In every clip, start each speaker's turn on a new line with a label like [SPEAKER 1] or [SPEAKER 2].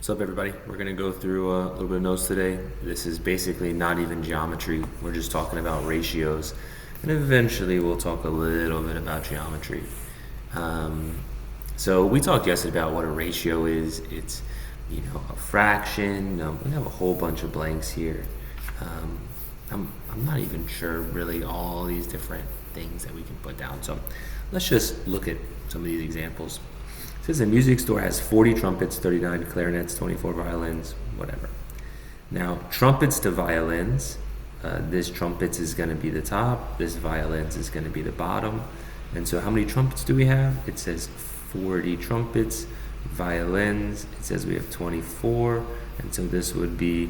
[SPEAKER 1] What's up, everybody? We're going to go through a little bit of notes today. This is basically not even geometry. We're just talking about ratios. And eventually we'll talk a little bit about geometry. So we talked yesterday about what a ratio is. It's, a fraction. We have a whole bunch of blanks here. I'm not even sure really all these different things that we can put down. So let's just look at some of these examples. It says a music store has 40 trumpets, 39 clarinets, 24 violins, whatever. Now, trumpets to violins, this trumpets is going to be the top, this violins is going to be the bottom. And so how many trumpets do we have? It says 40 trumpets, violins, it says we have 24, and so this would be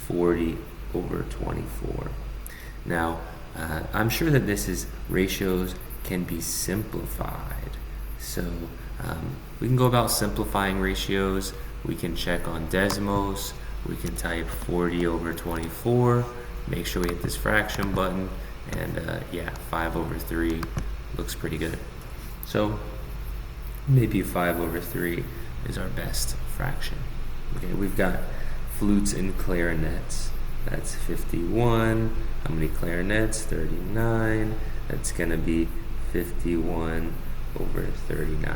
[SPEAKER 1] 40 over 24. Now, I'm sure that ratios can be simplified. So we can go about simplifying ratios. We can check on Desmos. We can type 40 over 24. Make sure we hit this fraction button. And 5 over 3 looks pretty good. So maybe 5 over 3 is our best fraction. Okay, we've got flutes and clarinets. That's 51. How many clarinets? 39. That's going to be 51 over 39.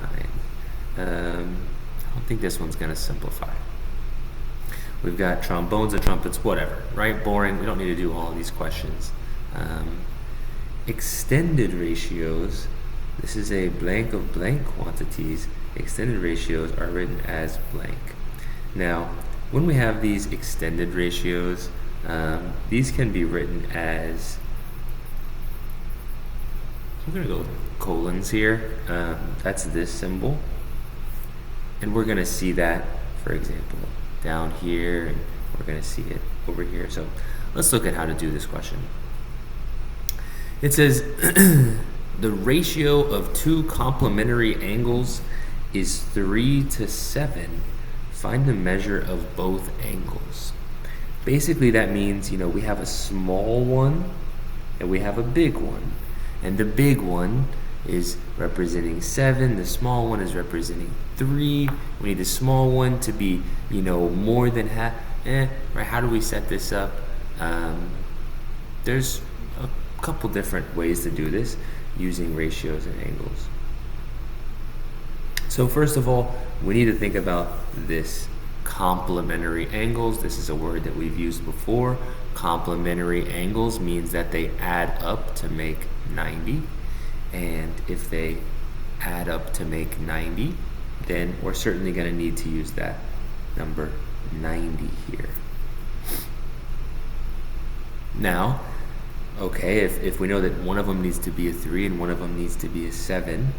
[SPEAKER 1] I don't think this one's going to simplify. We've got trombones and trumpets, whatever, right? Boring. We don't need to do all of these questions. Extended ratios. This is a blank of blank quantities. Extended ratios are written as blank. Now, when we have these extended ratios, these can be written as, we're going to go colons here. That's this symbol. And we're going to see that, for example, down here, and we're going to see it over here. So let's look at how to do this question. It says, the ratio of two complementary angles is 3 to 7. Find the measure of both angles. Basically, that means, we have a small one and we have a big one. And the big one is representing 7. The small one is representing 3. We need the small one to be, more than half. Right? How do we set this up? There's a couple different ways to do this using ratios and angles. So first of all, we need to think about this complementary angles. This is a word that we've used before. Complementary angles means that they add up to make 90. And if they add up to make 90, then we're certainly going to need to use that number 90 here. Now, okay, if we know that one of them needs to be a 3 and one of them needs to be a 7,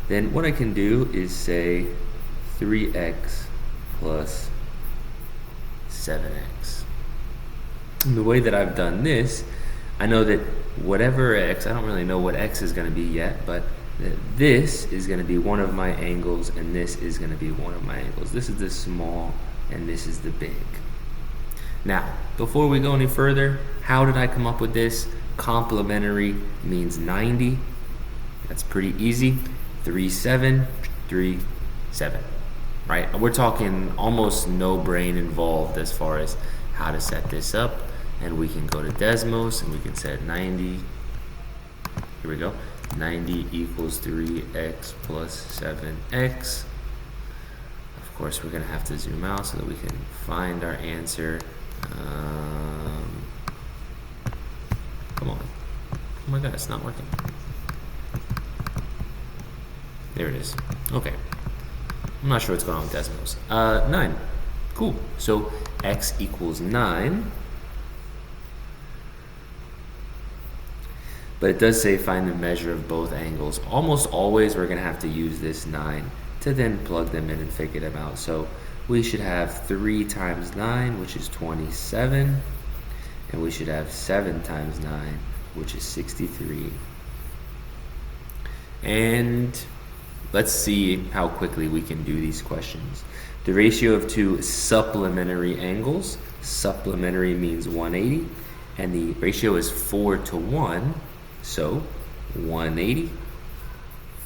[SPEAKER 1] then what I can do is say 3x plus 7x. And the way that I've done this, I know that whatever x, I don't really know what x is going to be yet, but this is going to be one of my angles and this is going to be one of my angles. This is the small and this is the big. Now, before we go any further, how did I come up with this? Complementary means 90. That's pretty easy. 3, 7, 3, 7. Right? We're talking almost no brain involved as far as how to set this up. And we can go to Desmos and we can set 90. Here we go. 90 equals 3x plus 7x. Of course, we're going to have to zoom out so that we can find our answer. Come on. Oh my God, it's not working. There it is. Okay. I'm not sure what's going on with Desmos. 9. Cool. So x equals 9. But it does say find the measure of both angles. Almost always we're going to have to use this 9 to then plug them in and figure them out. So we should have 3 times 9, which is 27. And we should have 7 times 9, which is 63. And let's see how quickly we can do these questions. The ratio of two supplementary angles. Supplementary means 180. And the ratio is 4 to 1. So 180,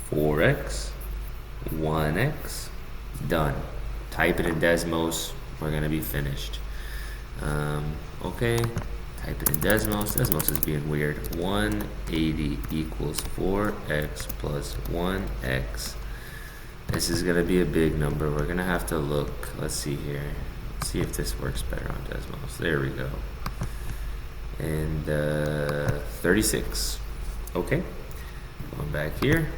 [SPEAKER 1] 4x, 1x, done. type it in Desmos, we're gonna be finished. Okay, type it in Desmos. Desmos is being weird. 180 equals 4x plus 1x. This is gonna be a big number. We're gonna have to look. Let's see here. Let's see if this works better on Desmos. There we go. And 36. Okay, going back here.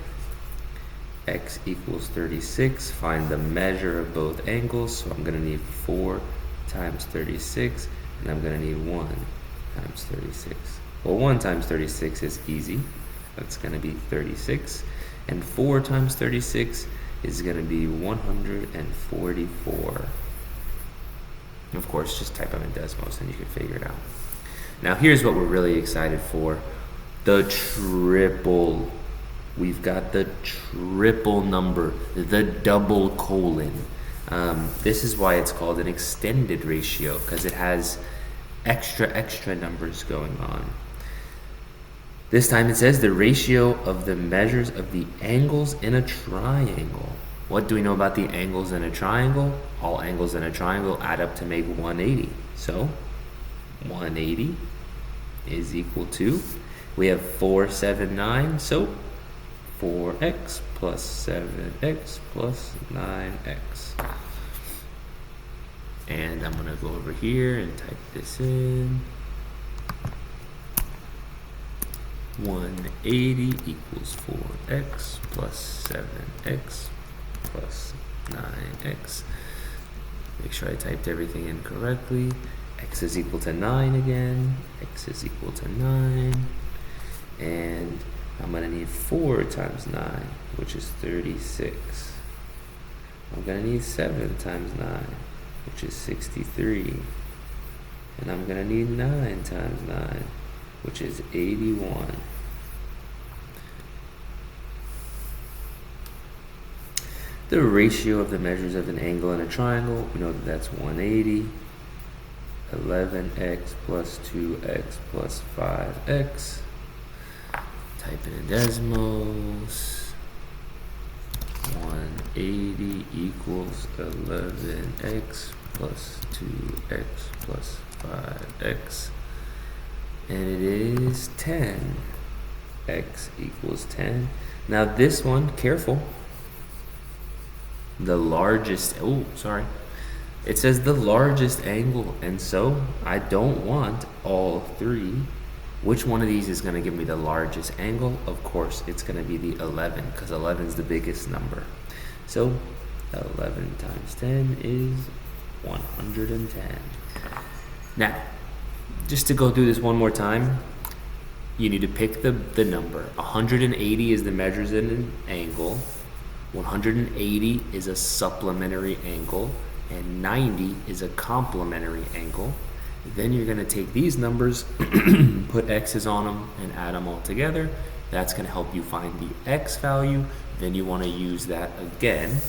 [SPEAKER 1] X equals 36. Find the measure of both angles. So I'm gonna need 4 times 36, and I'm gonna need 1 times 36. Well, 1 times 36 is easy. That's gonna be 36. And 4 times 36 is gonna be 144. Of course, just type them in Desmos and you can figure it out. Now here's what we're really excited for. The triple. We've got the triple number, the double colon. This is why it's called an extended ratio, because it has extra numbers going on. This time it says the ratio of the measures of the angles in a triangle. What do we know about the angles in a triangle? All angles in a triangle add up to make 180. So 180 is equal to, we have 4, 7, 9, so 4x plus 7x plus 9x. And I'm going to go over here and type this in. 180 equals 4x plus 7x plus 9x. Make sure I typed everything in correctly. X is equal to 9 again. X is equal to 9. And I'm going to need 4 times 9, which is 36. I'm going to need 7 times 9, which is 63. And I'm going to need 9 times 9, which is 81. The ratio of the measures of an angle in a triangle, we know that that's 180. 11x plus 2x plus 5x. Type it in Desmos. 180 equals 11x plus 2x plus 5x. And it is 10. X equals 10. Now this one, careful. The largest, it says the largest angle, and so I don't want all three. Which one of these is going to give me the largest angle? Of course, it's going to be the 11, because 11 is the biggest number. So 11 times 10 is 110. Now, just to go through this one more time, you need to pick the number. 180 is the measures in an angle. 180 is a supplementary angle, and 90 is a complementary angle. Then you're going to take these numbers, put x's on them, and add them all together. That's going to help you find the x value. Then you want to use that again.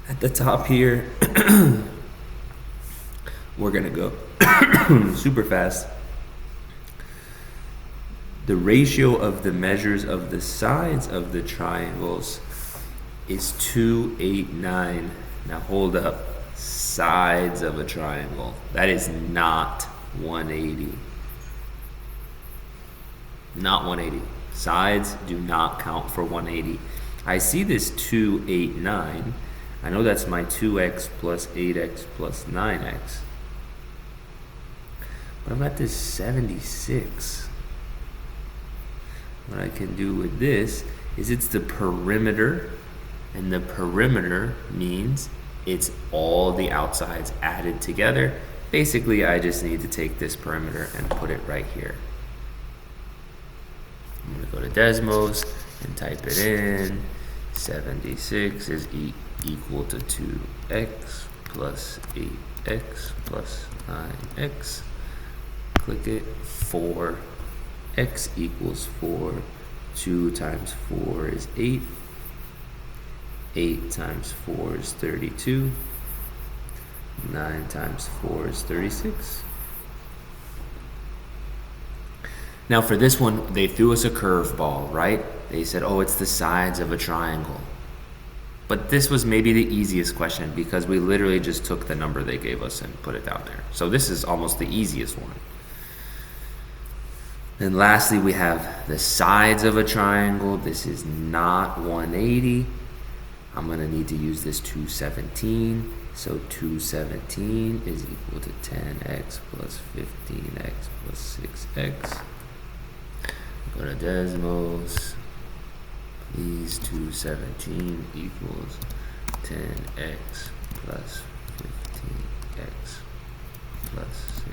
[SPEAKER 1] At the top here, we're going to go super fast. The ratio of the measures of the sides of the triangles is 2, 8, 9. Now hold up. Sides of a triangle. That is not 180. Not 180. Sides do not count for 180. I see this 2, 8, 9. I know that's my 2x plus 8x plus 9x. But I'm at this 76. What I can do with this is it's the perimeter, and the perimeter means it's all the outsides added together. Basically, I just need to take this perimeter and put it right here. I'm going to go to Desmos and type it in. 76 is equal to 2x plus 8x plus 9x. Click it. 4. X equals 4. 2 times 4 is 8. 8 times 4 is 32. 9 times 4 is 36. Now for this one, they threw us a curveball, right? They said, oh, it's the sides of a triangle. But this was maybe the easiest question because we literally just took the number they gave us and put it down there. So this is almost the easiest one. And lastly, we have the sides of a triangle. This is not 180. I'm going to need to use this 217. So 217 is equal to 10x plus 15x plus 6x. Go to decimals. Please, 217 equals 10x plus 15x plus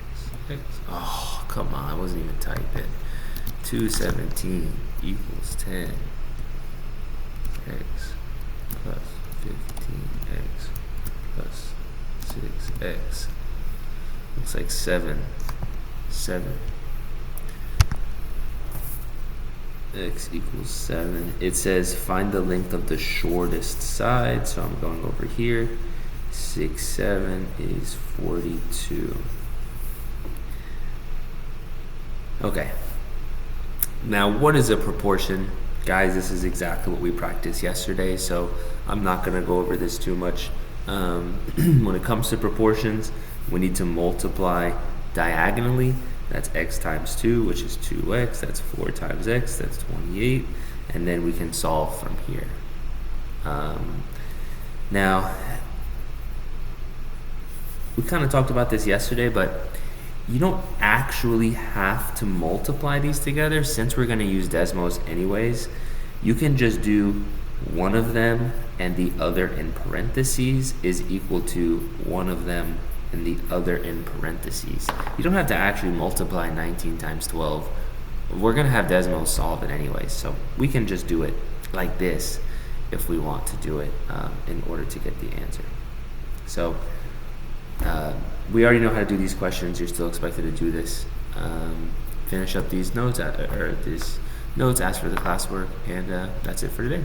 [SPEAKER 1] 6x. Oh, come on, I wasn't even typing. 217 equals 10x plus 15x plus 6x. Looks like 7. X equals 7. It says find the length of the shortest side, so I'm going over here. 6, 7 is 42. Okay. Now, what is a proportion? Guys, this is exactly what we practiced yesterday, so I'm not going to go over this too much. When it comes to proportions, we need to multiply diagonally. That's x times 2, which is 2x. That's 4 times x, that's 28. And then we can solve from here. Now, we kind of talked about this yesterday, but you don't actually have to multiply these together. Since we're going to use decimals anyways, you can just do one of them and the other in parentheses is equal to one of them and the other in parentheses. You don't have to actually multiply 19 times 12. We're going to have decimals solve it anyway, so we can just do it like this if we want to do it in order to get the answer. So we already know how to do these questions. You're still expected to do this. Finish up these notes, ask for the classwork, and that's it for today.